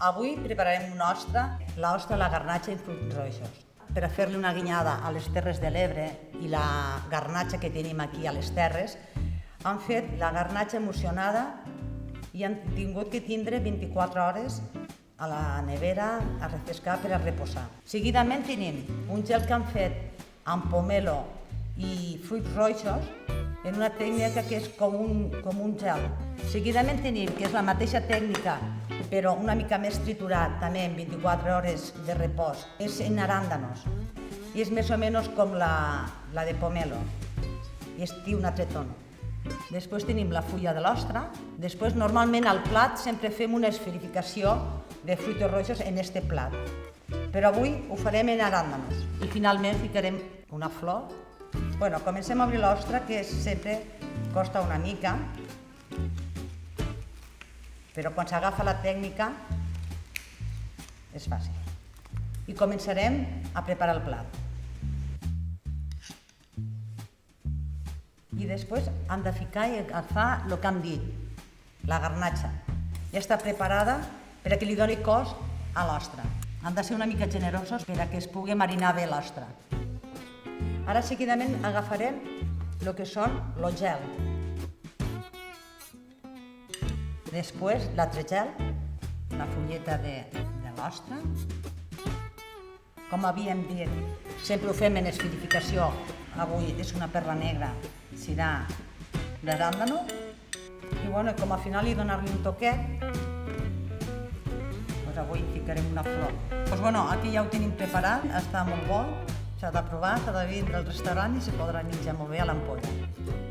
Avui prepararem una ostra, l'ostra, la garnatxa i fruits rojos. Per a fer-li una guinyada a les Terres de l'Ebre i la garnatxa que tenim aquí a les Terres, han fet la garnatxa emulsionada i han tingut que tindre 24 hores a la nevera a refrescar per a reposar. Seguidament tenim un gel que han fet amb pomelo i fruits rojos en una tècnica que és com un gel. Seguidament tenim, que és la mateixa tècnica, però una mica més triturat, també en 24 hores de repòs, és en aràndanos. I és més o menys com la de pomelo. I té un altre tono. Després tenim la fulla de l'ostra. Després, normalment, al plat sempre fem una esferificació de fruits rojos en este plat. Però avui ho farem en aràndanos. I finalment ficarem una flor. Bueno, comencem a obrir l'ostra, que sempre costa una mica, però quan s'agafa la tècnica és fàcil. I començarem a preparar el plat. I després hem de ficar i agafar el que hem dit, la garnatxa. Ja està preparada per a que li doni cos a l'ostra. Han de ser una mica generosos per a que es pugui marinar bé l'ostra. Ara seguidament agafarem el que són el gel. Després l'altre gel, la fulleta de l'ostra. Com havíem dit, sempre ho fem en esferificació. Avui és una perla negra, serà l'aràndano. I bueno, com a final li donar-li un toquet, avui ficarem una flor. Bueno, aquí ja ho tenim preparat, està molt bo. S'ha de provar, s'ha de vindre al restaurant i se podrà menjar molt bé a l'ampolla.